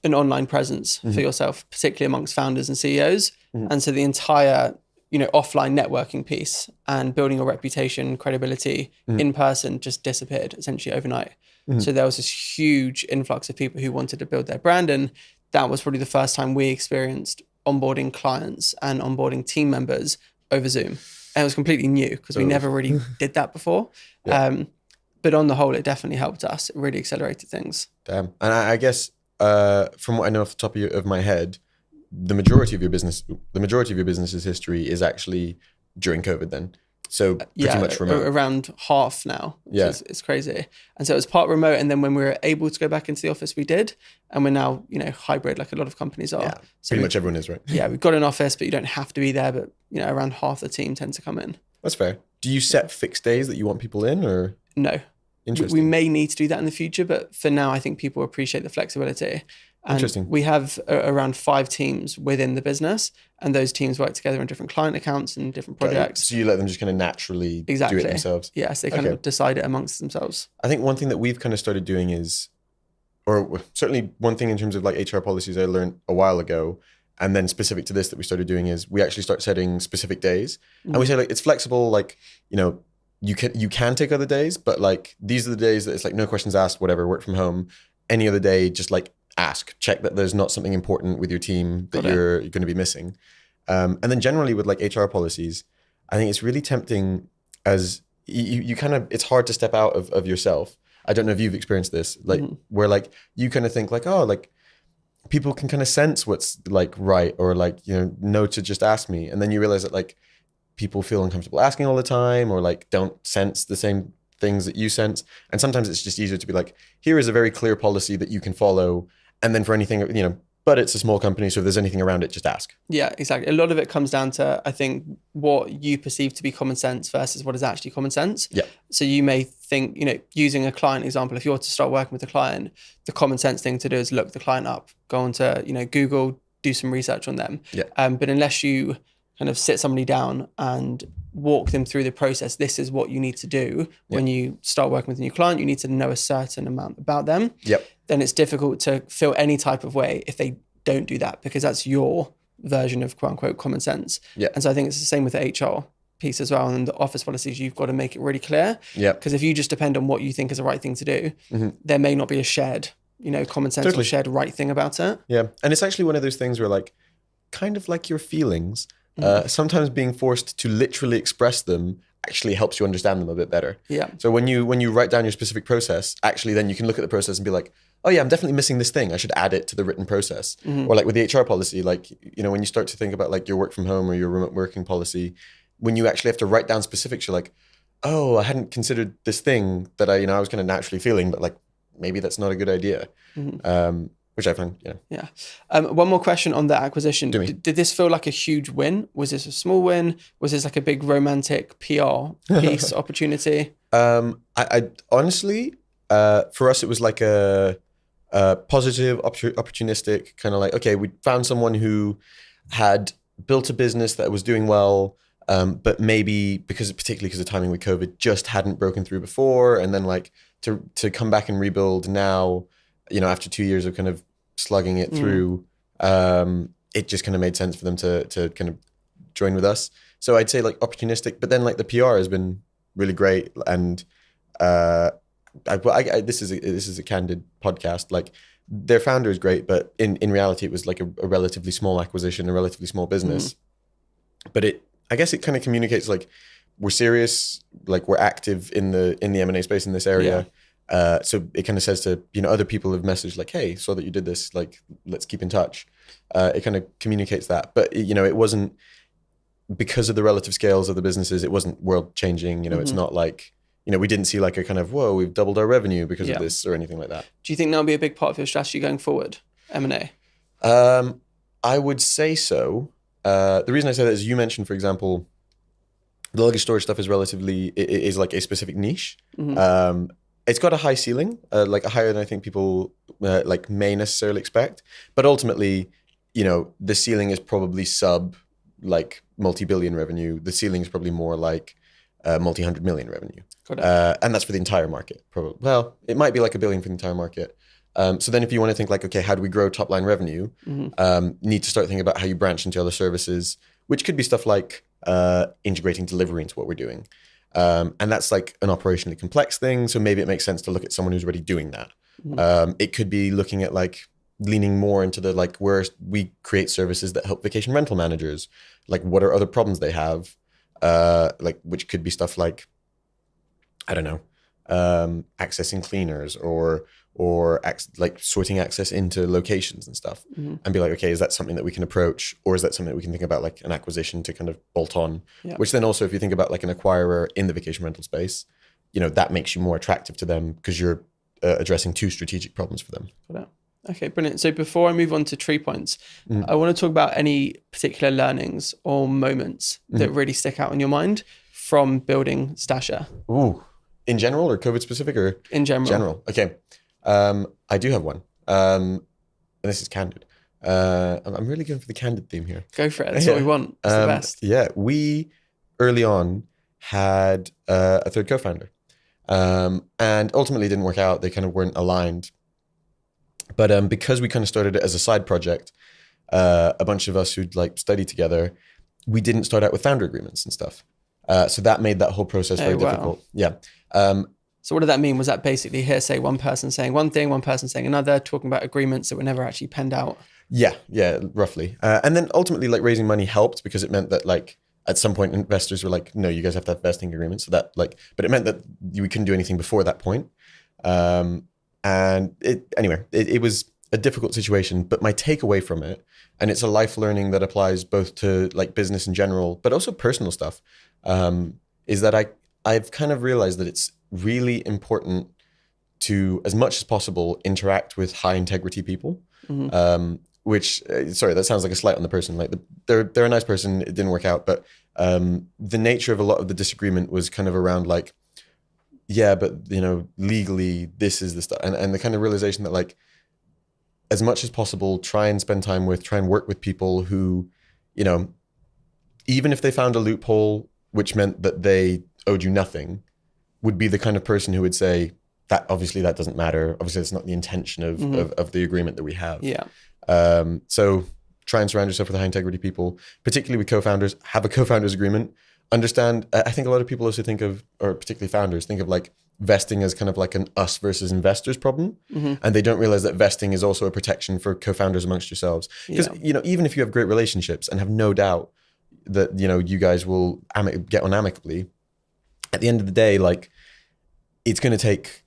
an online presence for yourself, particularly amongst founders and CEOs. And so the entire, offline networking piece and building a reputation, credibility in person just disappeared essentially overnight. So there was this huge influx of people who wanted to build their brand. And that was probably the first time we experienced onboarding clients and onboarding team members over Zoom. And it was completely new because we never really did that before. Yeah. But on the whole, it definitely helped us. It really accelerated things. Damn. And I guess from what I know off the top of my head, the majority of your business's history is actually during COVID then. So pretty much remote. Around half now. It's crazy. And so it was part remote. And then when we were able to go back into the office, we did. And we're now, hybrid like a lot of companies are. Yeah, so pretty much everyone is, right? Yeah, we've got an office, but you don't have to be there. But, around half the team tend to come in. That's fair. Do you set fixed days that you want people in or? No. Interesting. We may need to do that in the future, but for now, I think people appreciate the flexibility. And interesting. We have around 5 teams within the business, and those teams work together on different client accounts and different projects. So you let them just kind of naturally do it themselves? Yes, they kind of decide it amongst themselves. I think one thing that we've kind of started doing is, or certainly one thing in terms of like HR policies I learned a while ago, and then specific to this that we started doing is we actually start setting specific days. And we say like, it's flexible, like, you can take other days, but like these are the days that it's like no questions asked, whatever, work from home. Any other day, just like check that there's not something important with your team that you're going to be missing. And then generally with like HR policies, I think it's really tempting as you kind of, it's hard to step out of yourself. I don't know if you've experienced this, like where like you kind of think like, oh, like people can kind of sense what's like right or like, know to just ask me. And then you realize that like people feel uncomfortable asking all the time or like don't sense the same things that you sense. And sometimes it's just easier to be like, here is a very clear policy that you can follow. And then for anything, but it's a small company. So if there's anything around it, just ask. Yeah, exactly. A lot of it comes down to, I think, what you perceive to be common sense versus what is actually common sense. Yeah. So you may think, using a client example, if you're to start working with a client, the common sense thing to do is look the client up, go onto, Google, do some research on them. Yeah. But unless you kind of sit somebody down and walk them through the process, this is what you need to do when you start working with a new client. You need to know a certain amount about them. Yep. Then it's difficult to feel any type of way if they don't do that because that's your version of quote unquote common sense. Yeah. And so I think it's the same with the HR piece as well. And the office policies, you've got to make it really clear. Yeah. Because if you just depend on what you think is the right thing to do, there may not be a shared, common sense or shared right thing about it. Yeah. And it's actually one of those things where like, kind of like your feelings, sometimes being forced to literally express them actually helps you understand them a bit better. Yeah. So when you write down your specific process, actually then you can look at the process and be like, oh yeah, I'm definitely missing this thing. I should add it to the written process. Or like with the HR policy, like, when you start to think about like your work from home or your remote working policy, when you actually have to write down specifics, you're like, oh, I hadn't considered this thing that I was kind of naturally feeling, but like maybe that's not a good idea. Which I find, Yeah. One more question on the acquisition. Did this feel like a huge win? Was this a small win? Was this like a big romantic PR piece opportunity? I honestly, for us, it was like a positive, opportunistic kind of like, okay, we found someone who had built a business that was doing well, but maybe particularly because of timing with COVID, just hadn't broken through before. And then like to come back and rebuild now, after 2 years of kind of slugging it through, it just kind of made sense for them to kind of join with us. So I'd say like opportunistic, but then like the PR has been really great. And this is a candid podcast. Like their founder is great, but in reality, it was like a relatively small acquisition, a relatively small business. But I guess it kind of communicates like we're serious, like we're active in the M&A space in this area. So it kind of says to, other people have messaged like, hey, saw that you did this, like, let's keep in touch. It kind of communicates that. But, it wasn't, because of the relative scales of the businesses, it wasn't world changing. It's not like, we didn't see like a kind of, whoa, we've doubled our revenue because of this or anything like that. Do you think that'll be a big part of your strategy going forward, M&A? I would say so. The reason I say that is you mentioned, for example, the luggage storage stuff is like a specific niche. It's got a high ceiling, like a higher than I think people like may necessarily expect. But ultimately, the ceiling is probably sub like multi-billion revenue. The ceiling is probably more like multi-hundred million revenue. And that's for the entire market. Probably. Well, it might be like $1 billion for the entire market. So then if you want to think like, okay, how do we grow top line revenue? Need to start thinking about how you branch into other services, which could be stuff like integrating delivery into what we're doing. And that's like an operationally complex thing. So maybe it makes sense to look at someone who's already doing that. It could be looking at like leaning more into the like where we create services that help vacation rental managers. Like what are other problems they have? Like which could be stuff like, I don't know, accessing cleaners or like sorting access into locations and stuff, and be like, okay, is that something that we can approach, or is that something that we can think about like an acquisition to kind of bolt on? Which then also, if you think about like an acquirer in the vacation rental space, that makes you more attractive to them because you're addressing two strategic problems for them. Okay, brilliant. So before I move on to TreePoints, I want to talk about any particular learnings or moments that really stick out in your mind from building Stasher. Ooh, in general or COVID specific or? In general. General. Okay. I do have one. And this is candid. I'm really going for the candid theme here. Go for it. That's what we want. It's the best. Yeah. We early on had a third co-founder. And ultimately it didn't work out. They kind of weren't aligned. But because we kind of started it as a side project, a bunch of us who'd like studied together, we didn't start out with founder agreements and stuff. So that made that whole process very difficult. Yeah. So what did that mean? Was that basically hearsay, one person saying one thing, one person saying another, talking about agreements that were never actually penned out? Yeah, roughly. And then ultimately like raising money helped because it meant that like at some point investors were like, no, you guys have to have vesting agreements. So that like, but it meant that we couldn't do anything before that point. And it was a difficult situation, but my takeaway from it, and it's a life learning that applies both to like business in general, but also personal stuff, is that I've kind of realized that it's really important to, as much as possible, interact with high integrity people. Which, sorry, that sounds like a slight on the person. Like they're a nice person. It didn't work out, but the nature of a lot of the disagreement was kind of around like, yeah, but legally this is the stuff, and the kind of realization that like, as much as possible, try and spend time with, try and work with people who, even if they found a loophole, which meant that they owed you nothing, would be the kind of person who would say that obviously that doesn't matter. Obviously, it's not the intention of the agreement that we have. Yeah. So try and surround yourself with high integrity people, particularly with co-founders. Have a co-founders agreement. Understand. I think a lot of people also think of, or particularly founders, think of like vesting as kind of like an us versus investors problem, and they don't realize that vesting is also a protection for co-founders amongst yourselves. Because even if you have great relationships and have no doubt that you guys will get on amicably, at the end of the day, like it's going to take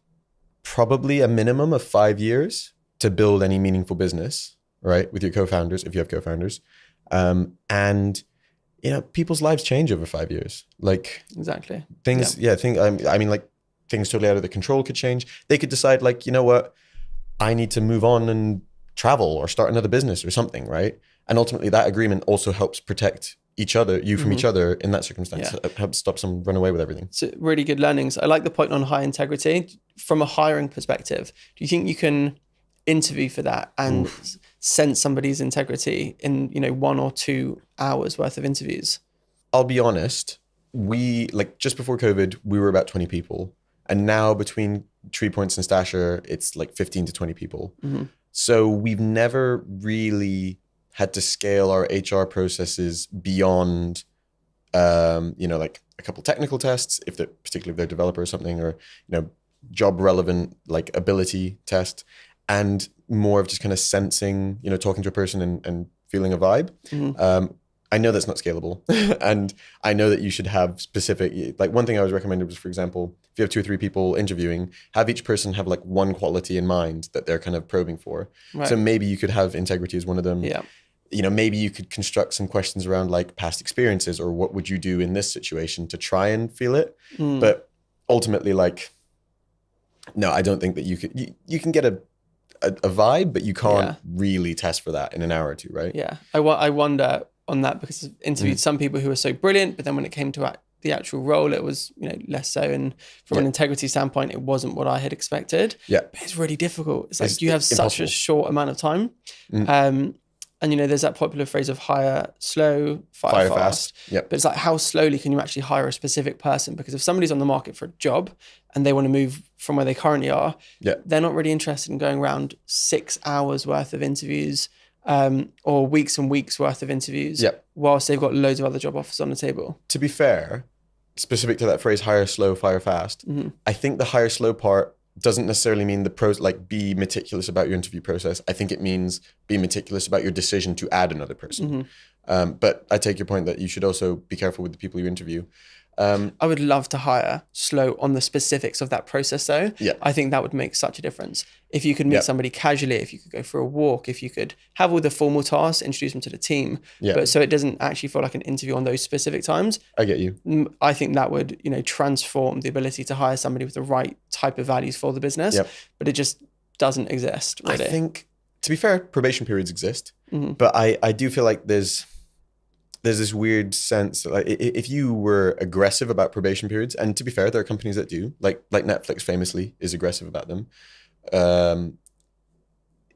probably a minimum of 5 years to build any meaningful business, right? With your co-founders, if you have co-founders, and people's lives change over 5 years. Like exactly things, like things totally out of their control could change. They could decide like, you know what, I need to move on and travel or start another business or something, right? And ultimately that agreement also helps protect you from each other in that circumstance. It helps stop some run away with everything. So really good learnings. I like the point on high integrity. From a hiring perspective, do you think you can interview for that and sense somebody's integrity in 1 or 2 hours worth of interviews? I'll be honest, we like just before COVID we were about 20 people, and now between TreePoints and Stasher it's like 15 to 20 people. So we've never really had to scale our HR processes beyond, like a couple technical tests, particularly if they're a developer or something, or, job relevant, like ability test, and more of just kind of sensing, talking to a person and feeling a vibe. I know that's not scalable. And I know that you should have specific, like one thing I was recommended was, for example, if you have 2 or 3 people interviewing, have each person have like one quality in mind that they're kind of probing for. Right. So maybe you could have integrity as one of them. Yeah. Maybe you could construct some questions around like past experiences, or what would you do in this situation to try and feel it. But ultimately, like, no, I don't think that you can get a vibe, but you can't really test for that in an hour or two, right? Yeah. I wonder on that, because I've interviewed some people who were so brilliant, but then when it came to the actual role, it was, less so. And from an integrity standpoint, it wasn't what I had expected. Yeah. But it's really difficult. It's like, you have such a short amount of time. And, there's that popular phrase of hire slow, fire fast. Yep. But it's like, how slowly can you actually hire a specific person? Because if somebody's on the market for a job and they want to move from where they currently are, they're not really interested in going around 6 hours worth of interviews, or weeks and weeks worth of interviews, whilst they've got loads of other job offers on the table. To be fair, specific to that phrase, hire slow, fire fast, I think the hire slow part doesn't necessarily mean the pros, like be meticulous about your interview process. I think it means be meticulous about your decision to add another person. But I take your point that you should also be careful with the people you interview. I would love to hire slow on the specifics of that process though. Yeah. I think that would make such a difference. If you could meet somebody casually, if you could go for a walk, if you could have all the formal tasks, introduce them to the team, but so it doesn't actually feel like an interview on those specific times. I get you. I think that would, transform the ability to hire somebody with the right type of values for the business, but it just doesn't exist, really. I think, to be fair, probation periods exist, but I do feel like there's this weird sense that, like, if you were aggressive about probation periods, and to be fair, there are companies that do, like Netflix famously is aggressive about them.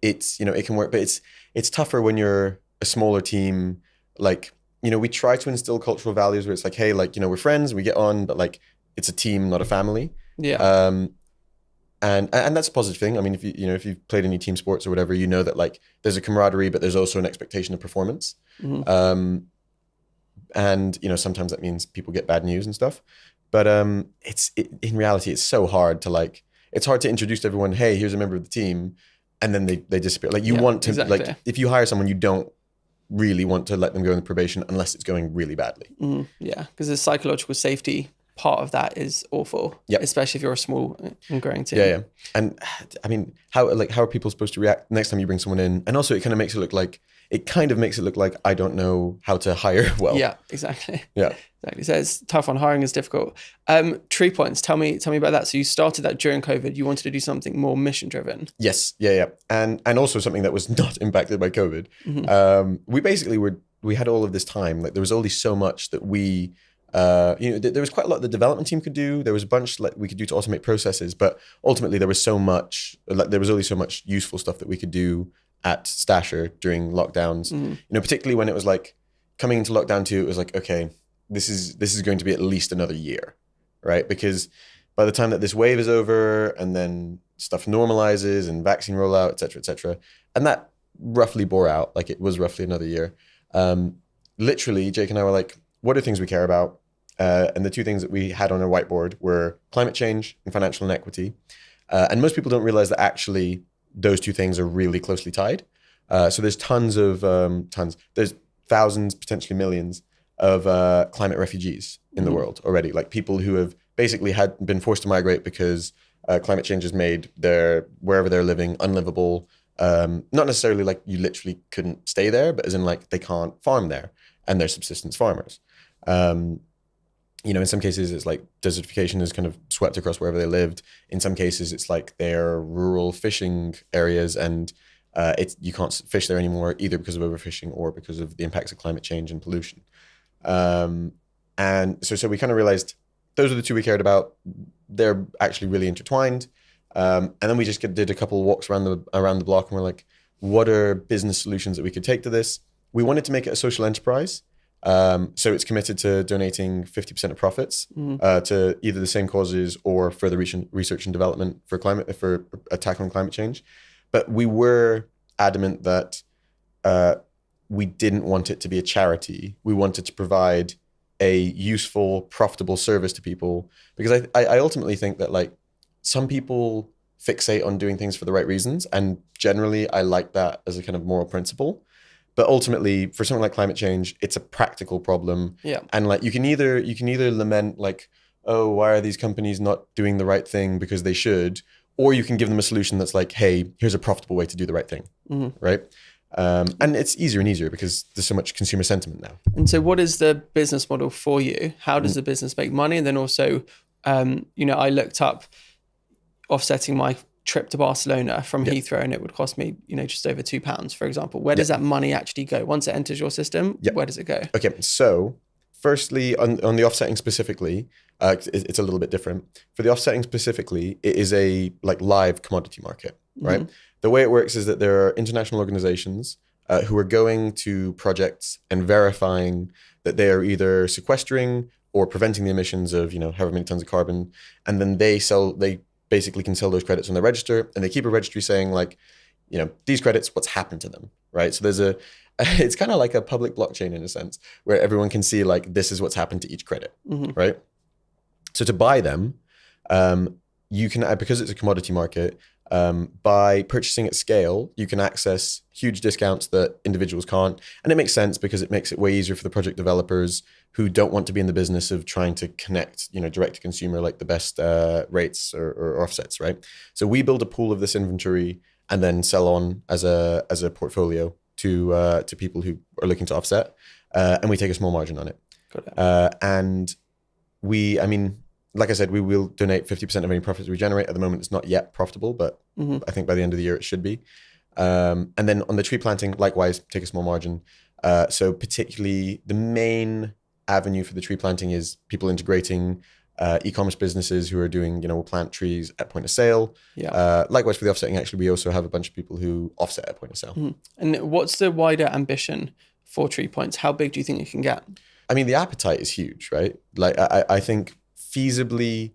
It's, it can work, but it's tougher when you're a smaller team. Like, we try to instill cultural values where it's like, hey, like, we're friends, we get on, but like, it's a team, not a family. Yeah. And that's a positive thing. I mean, if you've played any team sports or whatever, you know that like there's a camaraderie, but there's also an expectation of performance. And, sometimes that means people get bad news and stuff. But in reality, it's so hard to like, it's hard to introduce to everyone, hey, here's a member of the team. And then they disappear. Like you want to, exactly. Like if you hire someone, you don't really want to let them go in probation unless it's going really badly. Yeah, because the psychological safety part of that is awful, especially if you're a small and growing team. Yeah. And I mean, how are people supposed to react next time you bring someone in? And also it kind of makes it look like I don't know how to hire well. Yeah, exactly. Yeah, exactly. So it's tough on hiring is difficult. TreePoints, tell me about that. So you started that during COVID. You wanted to do something more mission driven. Yes. Yeah. And also something that was not impacted by COVID. We basically we had all of this time. Like there was only so much that we, there was quite a lot the development team could do. There was a bunch like we could do to automate processes, but ultimately there was so much, like there was only so much useful stuff that we could do at Stasher during lockdowns. Particularly when it was like coming into lockdown 2, it was like, okay, this is going to be at least another year, right? Because by the time that this wave is over and then stuff normalizes and vaccine rollout, et cetera, and that roughly bore out, like it was roughly another year. Literally, Jake and I were like, what are things we care about? And the 2 things that we had on our whiteboard were climate change and financial inequity. And most people don't realize that actually those 2 things are really closely tied. So there's there's thousands, potentially millions of climate refugees in the world already. Like people who have basically had been forced to migrate because climate change has made wherever they're living unlivable. Not necessarily like you literally couldn't stay there, but as in like they can't farm there and they're subsistence farmers. In some cases it's like desertification is kind of swept across wherever they lived. In some cases it's like they're rural fishing areas and you can't fish there anymore, either because of overfishing or because of the impacts of climate change and pollution. And so we kind of realized those are the 2 we cared about. They're actually really intertwined. And then we just did a couple of walks around the block and we're like, what are business solutions that we could take to this? We wanted to make it a social enterprise. So it's committed to donating 50% of profits to either the same causes or further research and development for attack on climate change. But we were adamant that we didn't want it to be a charity. We wanted to provide a useful, profitable service to people, because I ultimately think that like some people fixate on doing things for the right reasons, and generally I like that as a kind of moral principle. But ultimately, for something like climate change, it's a practical problem. Yeah. And like you can either lament like, oh, why are these companies not doing the right thing because they should, or you can give them a solution that's like, hey, here's a profitable way to do the right thing, right? And it's easier and easier because there's so much consumer sentiment now. And so what is the business model for you? How does the business make money? And then also, I looked up offsetting my trip to Barcelona from Heathrow, and it would cost me, just over £2, for example. Where does that money actually go? Once it enters your system, where does it go? Okay, so firstly, on the offsetting specifically, it's a little bit different. For the offsetting specifically, it is a like live commodity market, right? The way it works is that there are international organizations who are going to projects and verifying that they are either sequestering or preventing the emissions of, however many tons of carbon. And then they basically can sell those credits on their register, and they keep a registry saying like, these credits, what's happened to them, right? So it's kind of like a public blockchain in a sense, where everyone can see like, this is what's happened to each credit, right? So to buy them, you can, because it's a commodity market, by purchasing at scale, you can access huge discounts that individuals can't. And it makes sense because it makes it way easier for the project developers who don't want to be in the business of trying to connect, direct to consumer, like the best rates or offsets, right? So we build a pool of this inventory and then sell on as a portfolio to people who are looking to offset, and we take a small margin on it. Got it. And like I said, we will donate 50% of any profits we generate. At the moment, it's not yet profitable, but I think by the end of the year, it should be. And then on the tree planting, likewise, take a small margin. So particularly the main avenue for the tree planting is people integrating e-commerce businesses who are doing, we'll plant trees at point of sale. Yeah. Likewise for the offsetting, actually, we also have a bunch of people who offset at point of sale. And what's the wider ambition for TreePoints? How big do you think it can get? The appetite is huge, right? Like I think feasibly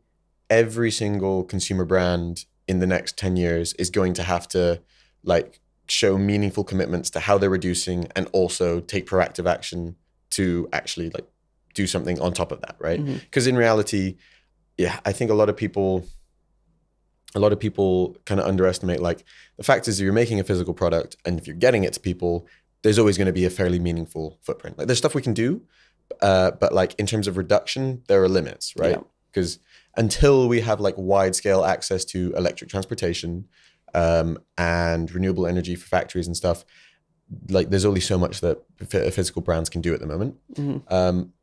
every single consumer brand in the next 10 years is going to have to like show meaningful commitments to how they're reducing, and also take proactive action to actually like do something on top of that, right? Because in reality, I think a lot of people kind of underestimate like the fact is, if you're making a physical product and if you're getting it to people, there's always going to be a fairly meaningful footprint. Like there's stuff we can do, but like in terms of reduction, there are limits, right? Because until we have like wide scale access to electric transportation and renewable energy for factories and stuff, like there's only so much that physical brands can do at the moment.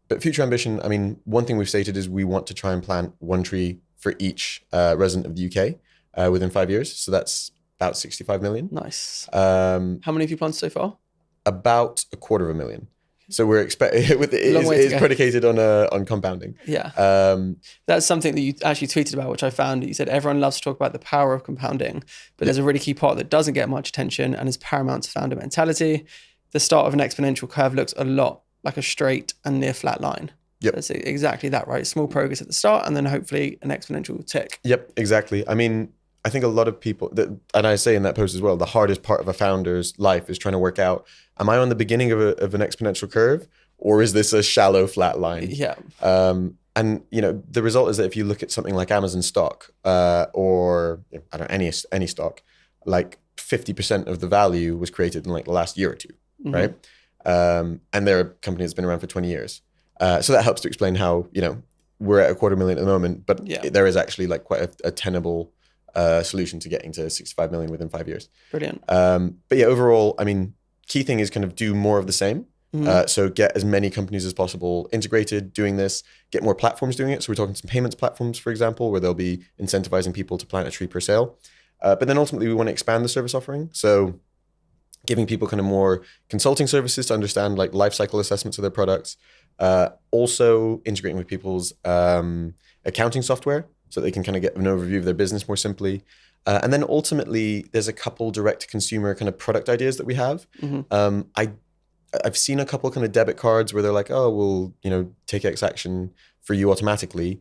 But future ambition, one thing we've stated is we want to try and plant one tree for each resident of the UK within 5 years. So that's about 65 million. Nice. How many have you planted so far? About 250,000. So we're expecting it's predicated on compounding. Yeah. That's something that you actually tweeted about, which I found. You said everyone loves to talk about the power of compounding, but there's a really key part that doesn't get much attention and is paramount to founder mentality. The start of an exponential curve looks a lot like a straight and near flat line. Yep. That's exactly that, right? Small progress at the start and then hopefully an exponential tick. Yep, exactly. I think a lot of people, and I say in that post as well, the hardest part of a founder's life is trying to work out, am I on the beginning of an exponential curve, or is this a shallow flat line? Yeah. And the result is that if you look at something like Amazon stock or I don't know, any stock, like 50% of the value was created in like the last year or two, right? And they're a company that's been around for 20 years. So that helps to explain how, we're at 250,000 at the moment, but there is actually like quite a tenable solution to getting to 65 million within 5 years. Brilliant. But overall, key thing is kind of do more of the same. So get as many companies as possible integrated doing this, get more platforms doing it. So we're talking some payments platforms, for example, where they'll be incentivizing people to plant a tree per sale. But then ultimately we want to expand the service offering. So giving people kind of more consulting services to understand like life cycle assessments of their products. Also integrating with people's accounting software so they can kind of get an overview of their business more simply. And then ultimately, there's a couple direct-to-consumer kind of product ideas that we have. I've seen a couple kind of debit cards where they're like, oh, we'll take X action for you automatically.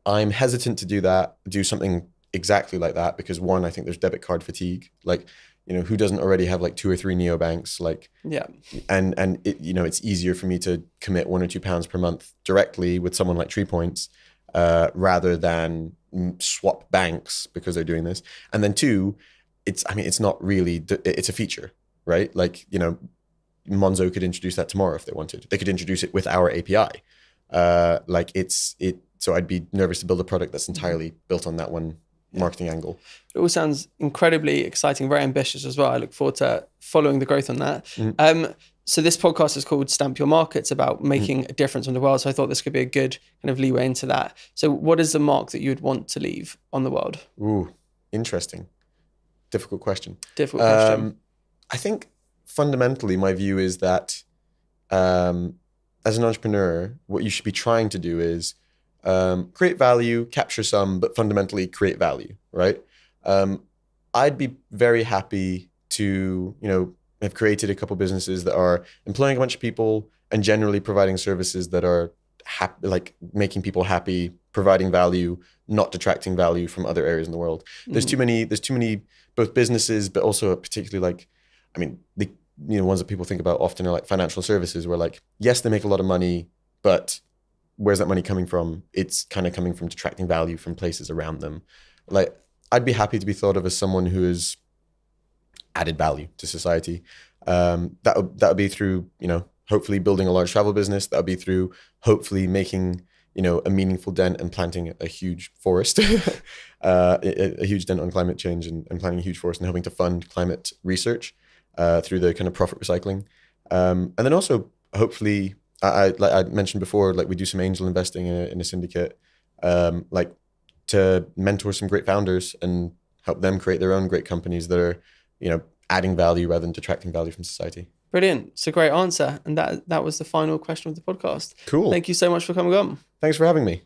I'm hesitant to do something exactly like that because one, I think there's debit card fatigue. Like who doesn't already have like 2 or 3 neobanks? Like, Yeah. and it, it's easier for me to commit £1 or £2 per month directly with someone like TreePoints, rather than swap banks because they're doing this. And then 2, it's not really, it's a feature, right? Like, Monzo could introduce that tomorrow if they wanted. They could introduce it with our API. So I'd be nervous to build a product that's entirely built on that one marketing angle. It all sounds incredibly exciting, very ambitious as well. I look forward to following the growth on that. So this podcast is called Stamp Your Mark. It's about making a difference in the world. So I thought this could be a good kind of leeway into that. So what is the mark that you would want to leave on the world? Ooh, interesting. Difficult question. I think fundamentally my view is that as an entrepreneur, what you should be trying to do is create value, capture some, but fundamentally create value, right? I'd be very happy to, have created a couple businesses that are employing a bunch of people and generally providing services that are happy, like making people happy, providing value, not detracting value from other areas in the world. There's too many both businesses, but also particularly the ones that people think about often are like financial services, where like, yes, they make a lot of money, but where's that money coming from? It's kind of coming from detracting value from places around them. Like, I'd be happy to be thought of as someone who has added value to society. That would be through, hopefully building a large travel business. That would be through hopefully making, a meaningful dent and planting a huge forest, a huge dent on climate change and planting a huge forest and helping to fund climate research through the kind of profit recycling. And then also hopefully, like I mentioned before, like we do some angel investing in a syndicate, like to mentor some great founders and help them create their own great companies that are, adding value rather than detracting value from society. Brilliant. It's a great answer. And that was the final question of the podcast. Cool. Thank you so much for coming on. Thanks for having me.